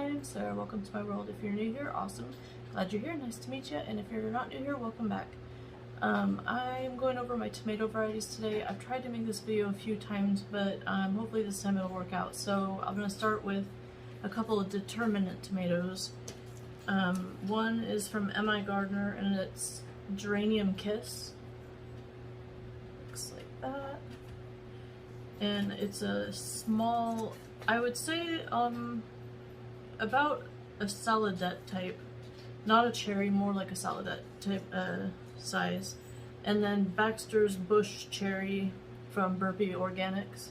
my name's Sarah. Welcome to my world. If you're new here, awesome. Glad you're here. Nice to meet you. And if you're not new here, welcome back. I'm going over my tomato varieties today. I've tried to make this video a few times, but hopefully this time it'll work out. So I'm going to start with a couple of determinate tomatoes. One is from M.I. Gardner, and it's Geranium Kiss. Looks like that. And it's a small, I would say about a saladette type, not a cherry, more like a saladette type size. And then Baxter's Bush Cherry from Burpee Organics.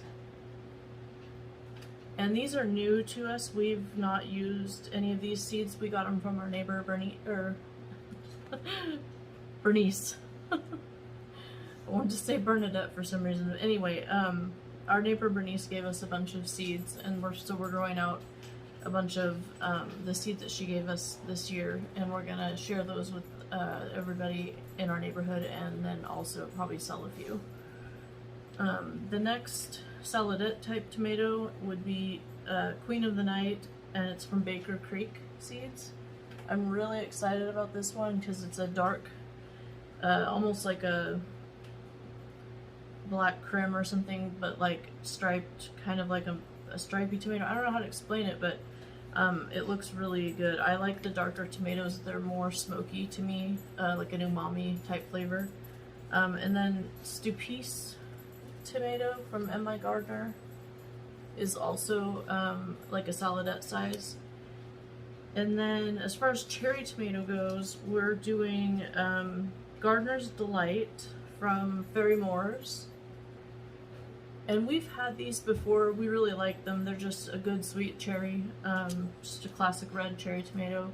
And these are new to us. We've not used any of these seeds. We got them from our neighbor Bernice. I wanted to say Bernadette for some reason. Anyway, our neighbor Bernice gave us a bunch of seeds, and we're growing out a bunch of the seeds that she gave us this year, and we're gonna share those with everybody in our neighborhood, and then also probably sell a few. The next saladette type tomato would be Queen of the Night, and it's from Baker Creek Seeds. I'm really excited about this one because it's a dark, almost like a black creme or something, but like striped, kind of like a stripy tomato. I don't know how to explain it, but it looks really good. I like the darker tomatoes. They're more smoky to me, like an umami type flavor. And then Stupese tomato from M.I. Gardner is also like a saladette size. And then as far as cherry tomato goes, we're doing Gardner's Delight from Fairy Moores. And we've had these before. We really like them. They're just a good sweet cherry, just a classic red cherry tomato.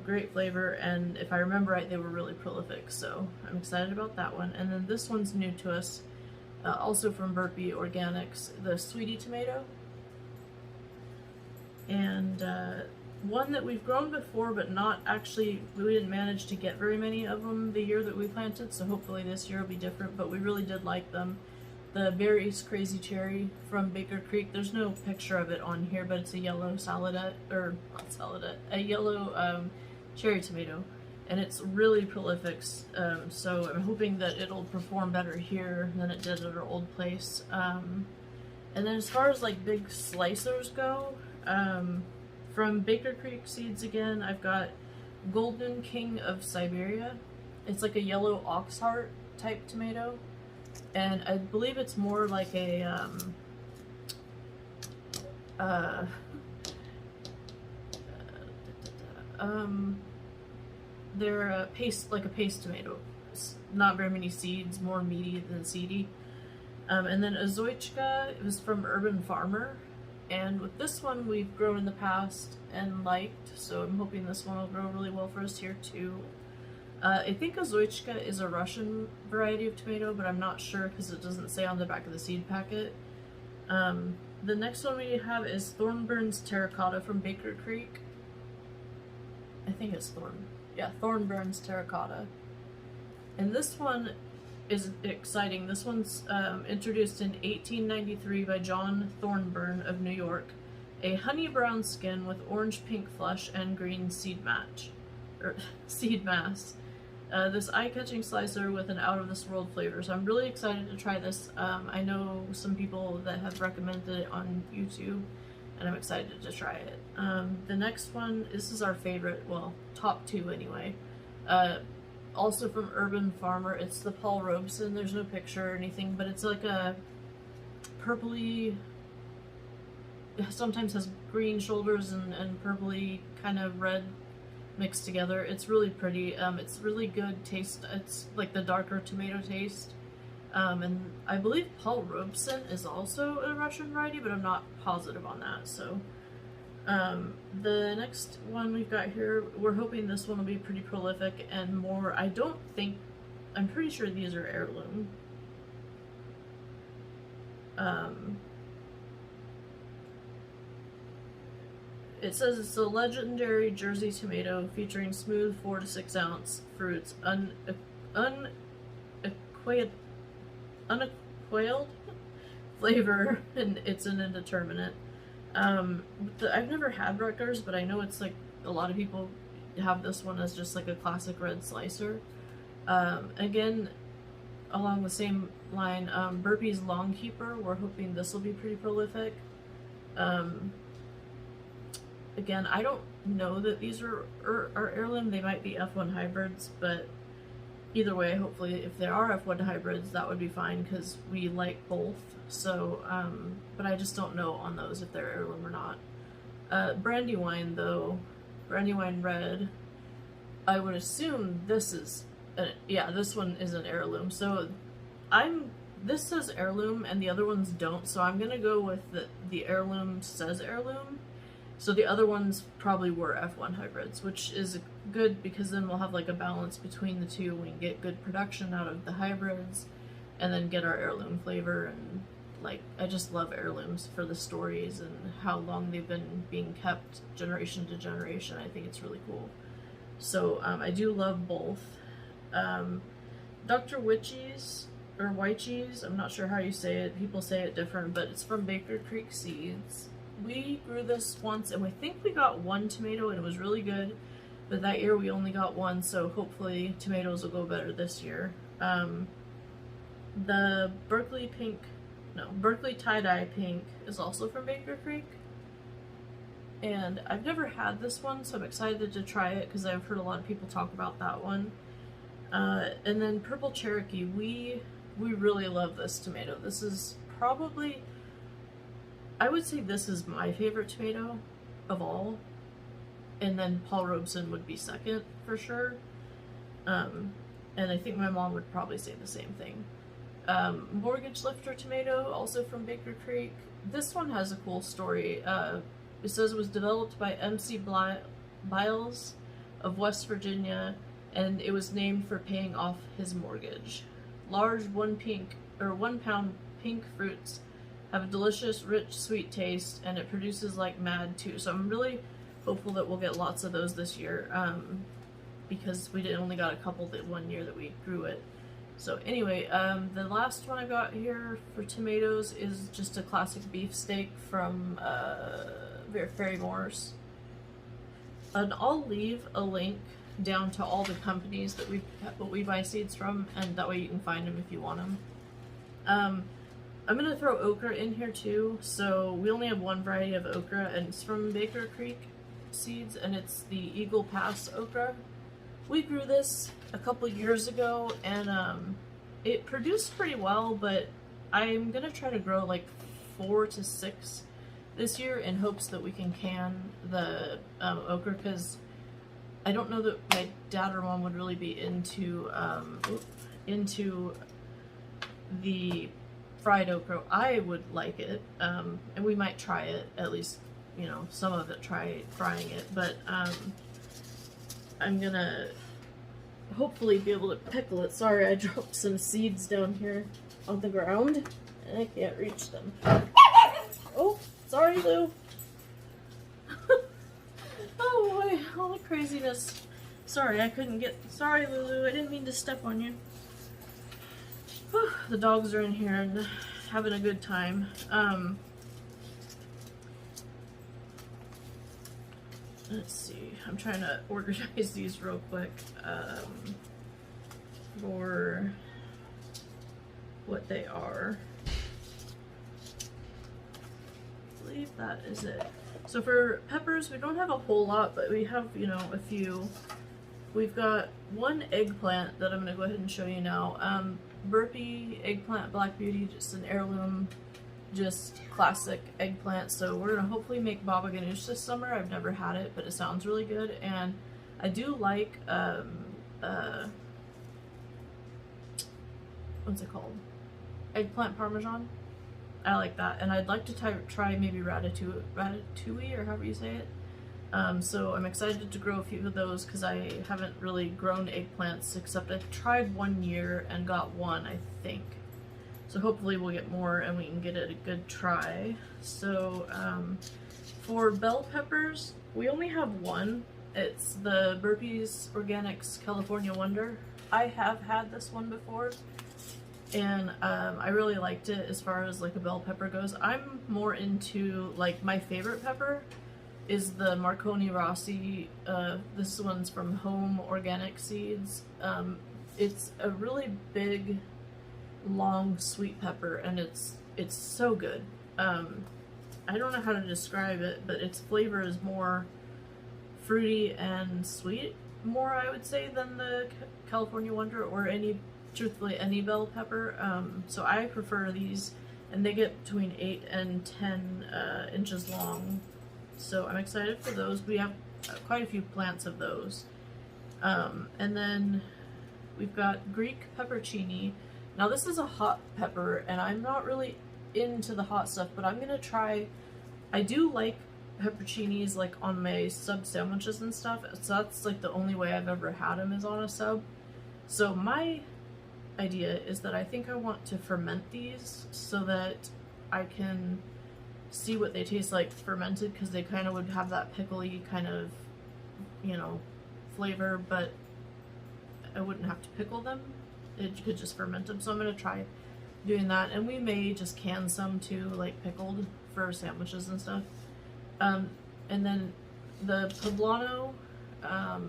Great flavor, and if I remember right, they were really prolific, so I'm excited about that one. And then this one's new to us, also from Burpee Organics, the Sweetie tomato. And one that we've grown before, but not actually, we didn't manage to get very many of them the year that we planted, so hopefully this year will be different, but we really did like them. The Berry's Crazy Cherry from Baker Creek. There's no picture of it on here, but it's a yellow saladette, or not saladette, a yellow cherry tomato, and it's really prolific. So I'm hoping that it'll perform better here than it did at our old place. And then as far as like big slicers go, from Baker Creek Seeds again, I've got Golden King of Siberia. It's like a yellow ox heart type tomato. And I believe it's more like a, they're a paste, like a paste tomato. It's not very many seeds, more meaty than seedy. And then Azoichka, it was from Urban Farmer. And with this one, we've grown in the past and liked, so I'm hoping this one will grow really well for us here too. I think Azoichka is a Russian variety of tomato, but I'm not sure because it doesn't say on the back of the seed packet. The next one we have is Thornburn's Terracotta from Baker Creek. I think it's Thornburn's Terracotta. And this one is exciting. This one's introduced in 1893 by John Thornburn of New York. A honey brown skin with orange-pink flesh and green seed mass. This eye-catching slicer with an out-of-this-world flavor. So I'm really excited to try this. I know some people that have recommended it on YouTube, and I'm excited to try it. The next one, this is our favorite, well, top two anyway. Also from Urban Farmer, it's the Paul Robeson. There's no picture or anything, but it's like a purpley, sometimes has green shoulders and purpley kind of red mixed together. It's really pretty. It's really good taste. It's like the darker tomato taste. And I believe Paul Robeson is also a Russian variety, but I'm not positive on that. So the next one we've got here, we're hoping this one will be pretty prolific and more. I'm pretty sure these are heirloom. It says it's a legendary Jersey tomato featuring smooth 4 to 6 ounce fruits, unquailed flavor, and it's an indeterminate. I've never had Rutgers, but I know it's like a lot of people have this one as just like a classic red slicer. Again, along the same line, Burpee's Longkeeper, we're hoping this will be pretty prolific. Again, I don't know that these are heirloom. They might be F1 hybrids, but either way, hopefully if there are F1 hybrids, that would be fine because we like both. So, but I just don't know on those if they're heirloom or not. Brandywine though, Brandywine Red, I would assume this is, yeah, this one is an heirloom. So this says heirloom and the other ones don't, so I'm gonna go with the heirloom says heirloom. So the other ones probably were F1 hybrids, which is good because then we'll have like a balance between the two. We can get good production out of the hybrids and then get our heirloom flavor. And like, I just love heirlooms for the stories and how long they've been being kept generation to generation. I think it's really cool. So I do love both. Dr. Witchy's, or Wychees, I'm not sure how you say it. People say it different, but it's from Baker Creek Seeds. We grew this once and we think we got one tomato and it was really good, but that year we only got one, so hopefully tomatoes will go better this year. The Berkeley tie-dye pink is also from Baker Creek, and I've never had this one, so I'm excited to try it because I've heard a lot of people talk about that one. And then Purple Cherokee, we really love this tomato. This is probably, I would say this is my favorite tomato of all, and then Paul Robeson would be second for sure. And I think my mom would probably say the same thing. Mortgage Lifter tomato, also from Baker Creek. This one has a cool story. It says it was developed by MC Biles of West Virginia, and it was named for paying off his mortgage. Large 1 pound pink fruits have a delicious, rich, sweet taste, and it produces like mad too. So I'm really hopeful that we'll get lots of those this year, because we only got a couple that one year that we grew it. So anyway, the last one I got here for tomatoes is just a classic beefsteak from Fairy Moore's. And I'll leave a link down to all the companies that we buy seeds from, and that way you can find them if you want them. I'm gonna throw okra in here too. So we only have one variety of okra, and it's from Baker Creek Seeds, and it's the Eagle Pass okra. We grew this a couple years ago, and it produced pretty well, but I'm gonna try to grow like 4 to 6 this year in hopes that we can can the okra, because I don't know that my dad or mom would really be into the fried okra. I would like it, and we might try it, at least, you know, some of it, try frying it, but I'm gonna hopefully be able to pickle it. Sorry, I dropped some seeds down here on the ground and I can't reach them. Oh, sorry, Lou. Oh boy, all the craziness. Sorry, sorry, Lulu, I didn't mean to step on you. Whew, the dogs are in here and having a good time. Let's see, I'm trying to organize these real quick for what they are. I believe that is it. So for peppers, we don't have a whole lot, but we have, you know, a few. We've got one eggplant that I'm going to go ahead and show you now. Burpee Eggplant Black Beauty, just an heirloom, just classic eggplant. So we're going to hopefully make baba ganoush this summer. I've never had it, but it sounds really good. And I do like, what's it called? Eggplant Parmesan. I like that, and I'd like to try maybe ratatouille, or however you say it. So I'm excited to grow a few of those because I haven't really grown eggplants, except I tried one year and got one, I think. So hopefully we'll get more and we can get it a good try. So for bell peppers, we only have one. It's the Burpee's Organics California Wonder. I have had this one before. and I really liked it as far as like a bell pepper goes. I'm more into, like, my favorite pepper is the Marconi Rossi. This one's from Home Organic Seeds. It's a really big, long, sweet pepper, and it's so good. I don't know how to describe it, but its flavor is more fruity and sweet, more I would say, than the California Wonder or truthfully any bell pepper. So I prefer these, and they get between 8 and 10 inches long. So I'm excited for those. We have quite a few plants of those. And then we've got Greek peppercini. Now this is a hot pepper, and I'm not really into the hot stuff, but I'm gonna try. I do like pepperoncinis like on my sub sandwiches and stuff, so that's like the only way I've ever had them is on a sub. So my idea is that I think I want to ferment these so that I can see what they taste like fermented, because they kind of would have that pickly kind of, you know, flavor, but I wouldn't have to pickle them. It could just ferment them. So I'm going to try doing that, and we may just can some too, like pickled for sandwiches and stuff. And then the poblano,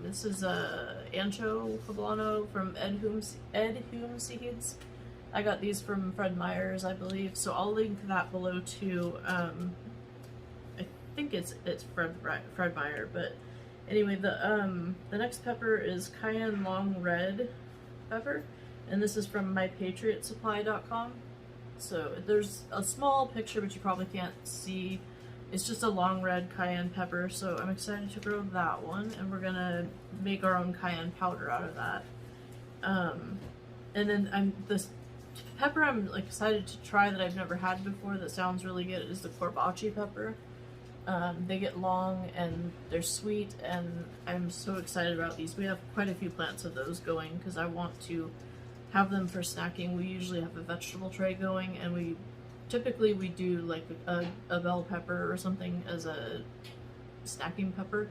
this is a ancho poblano from Ed Hume Seeds. I got these from Fred Meyer's, I believe, so I'll link that below too. I think it's Fred Meyer, but anyway, the next pepper is cayenne long red pepper, and this is from mypatriotsupply.com. So there's a small picture, but you probably can't see. It's just a long red cayenne pepper, so I'm excited to grow that one, and we're gonna make our own cayenne powder out of that. And then this pepper I'm like excited to try that I've never had before that sounds really good is the corbaci pepper. They get long and they're sweet, and I'm so excited about these. We have quite a few plants of those going because I want to have them for snacking. We usually have a vegetable tray going, and we typically do like a bell pepper or something as a snacking pepper,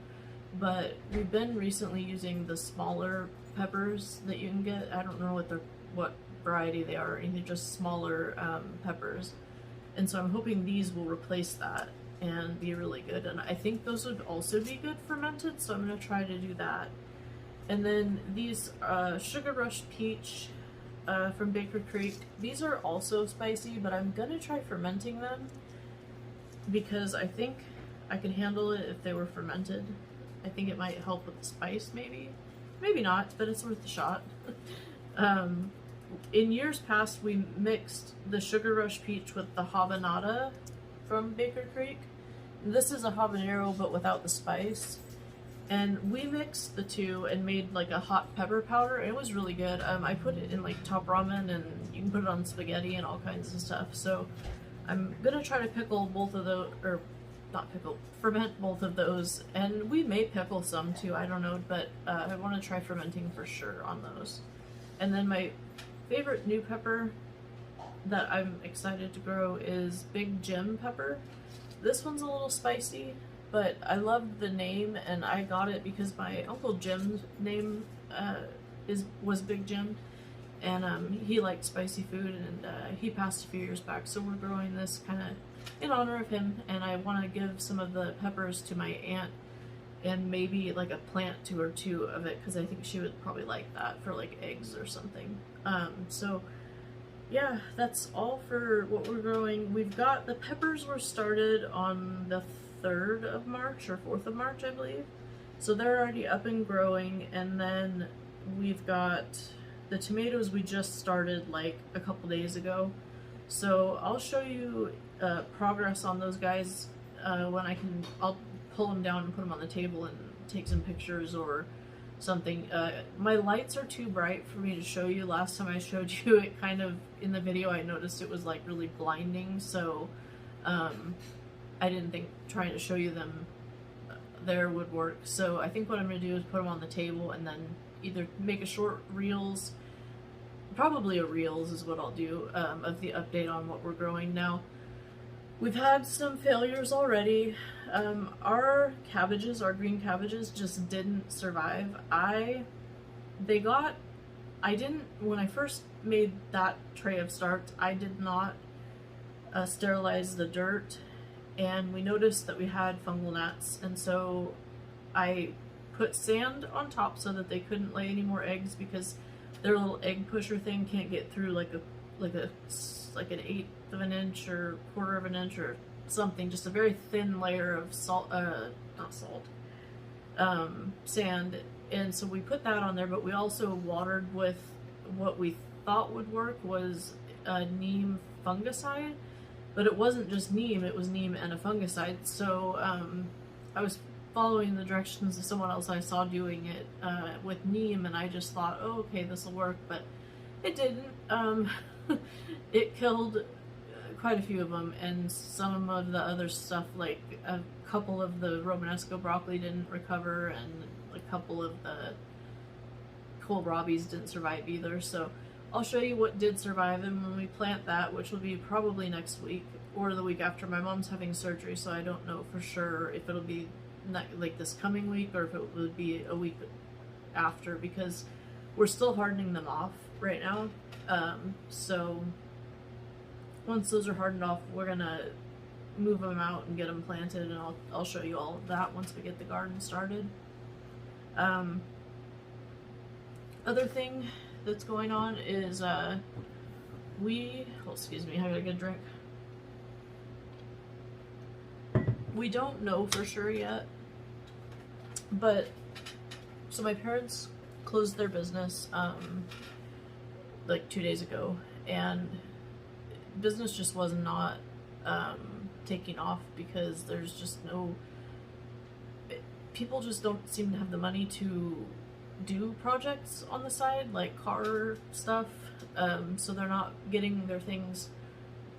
but we've been recently using the smaller peppers that you can get. I don't know what variety they are, or anything, just smaller peppers, and so I'm hoping these will replace that and be really good, and I think those would also be good fermented, so I'm going to try to do that. And then these Sugar Rush Peach from Baker Creek, these are also spicy, but I'm going to try fermenting them because I think I could handle it if they were fermented. I think it might help with the spice, maybe not, but it's worth a shot. In years past, we mixed the Sugar Rush Peach with the Habanada from Baker Creek. This is a habanero, but without the spice. And we mixed the two and made like a hot pepper powder, and it was really good. I put it in like top ramen, and you can put it on spaghetti and all kinds of stuff. So I'm gonna try to pickle both of those, or not pickle, ferment both of those. And we may pickle some too, I don't know, but I want to try fermenting for sure on those. And then my favorite new pepper that I'm excited to grow is Big Jim pepper. This one's a little spicy, but I love the name, and I got it because my Uncle Jim's name was Big Jim, and he liked spicy food, and he passed a few years back, so we're growing this kind of in honor of him, and I want to give some of the peppers to my aunt, and maybe like a plant or two of it, because I think she would probably like that for like eggs or something. So yeah, that's all for what we're growing. We've got the peppers were started on the 3rd of March or 4th of March, I believe. So they're already up and growing, and then we've got the tomatoes we just started like a couple days ago. So I'll show you progress on those guys when I'll pull them down and put them on the table and take some pictures or something. My lights are too bright for me to show you. Last time I showed you it kind of in the video, I noticed it was like really blinding, so I didn't think trying to show you them there would work. So I think what I'm going to do is put them on the table and then either make a short reels, probably a reels is what I'll do, of the update on what we're growing now. We've had some failures already. Our cabbages, our green cabbages, just didn't survive. They got when I first made that tray of starts, I did not sterilize the dirt, and we noticed that we had fungal gnats, and so I put sand on top so that they couldn't lay any more eggs, because their little egg pusher thing can't get through like an eighth of an inch or quarter of an inch or something, just a very thin layer of sand. And so we put that on there, but we also watered with what we thought would work was a neem fungicide, but it wasn't just neem, it was neem and a fungicide. So I was following the directions of someone else I saw doing it with neem, and I just thought, oh, okay, this will work, but it didn't. It killed quite a few of them, and some of the other stuff, like a couple of the Romanesco broccoli didn't recover, and a couple of the kohlrabis didn't survive either. So I'll show you what did survive, and when we plant that, which will be probably next week or the week after. My mom's having surgery, so I don't know for sure if it'll be like this coming week or if it would be a week after, because we're still hardening them off right now. So once those are hardened off, we're gonna move them out and get them planted, and I'll show you all of that once we get the garden started. Other thing that's going on is excuse me, I gotta get a drink. We don't know for sure yet, but so my parents closed their business like 2 days ago, and business just was not taking off because there's just people just don't seem to have the money to do projects on the side, like car stuff, so they're not getting their things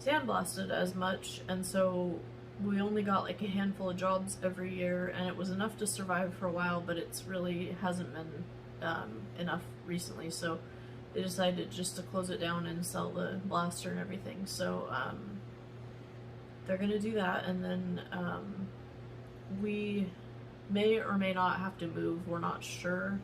sandblasted as much, and so we only got like a handful of jobs every year, and it was enough to survive for a while, but it's really hasn't been enough recently, so they decided just to close it down and sell the blaster and everything. So they're gonna do that, and then we may or may not have to move. We're not sure.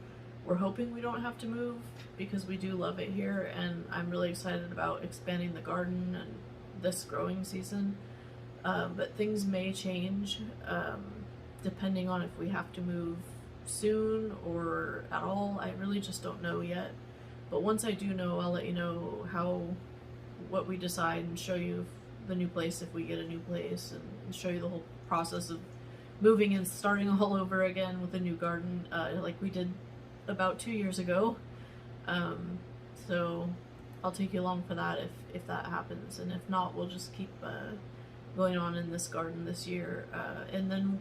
We're hoping we don't have to move because we do love it here, and I'm really excited about expanding the garden and this growing season. But things may change depending on if we have to move soon or at all. I really just don't know yet. But once I do know, I'll let you know what we decide, and show you the new place if we get a new place, and show you the whole process of moving and starting all over again with a new garden, like we did about 2 years ago. So I'll take you along for that if that happens, and if not, we'll just keep going on in this garden this year. And then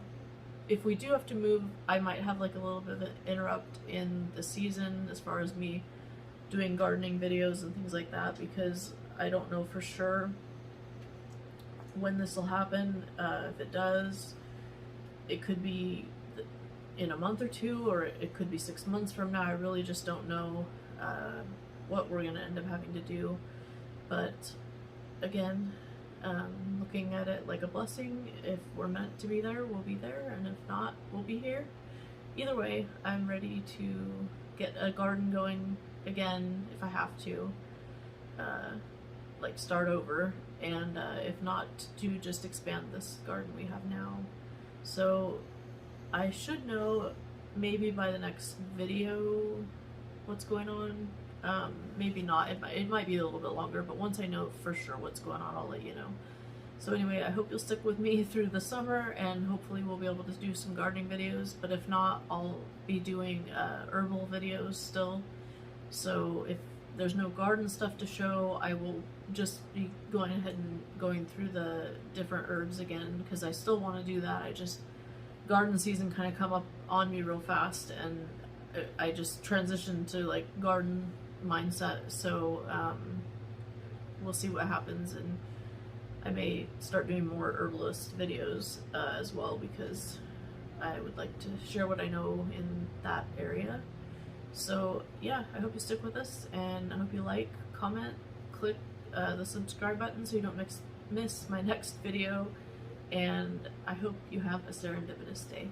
if we do have to move, I might have like a little bit of an interrupt in the season as far as me doing gardening videos and things like that, because I don't know for sure when this will happen. If it does, it could be in a month or two, or it could be 6 months from now. I really just don't know what we're gonna end up having to do. But again, looking at it like a blessing. If we're meant to be there, we'll be there, and if not, we'll be here. Either way, I'm ready to get a garden going again if I have to, like start over, and if not, to just expand this garden we have now. So I should know maybe by the next video what's going on. Maybe not, it might be a little bit longer, but once I know for sure what's going on, I'll let you know. So anyway, I hope you'll stick with me through the summer, and hopefully we'll be able to do some gardening videos, but if not, I'll be doing herbal videos still. So if there's no garden stuff to show, I will just be going ahead and going through the different herbs again, because I still want to do that. Garden season kind of come up on me real fast, and I just transitioned to like garden mindset. So we'll see what happens, and I may start doing more herbalist videos as well, because I would like to share what I know in that area. So yeah, I hope you stick with us, and I hope you like, comment, click the subscribe button so you don't miss my next video, and I hope you have a serendipitous day.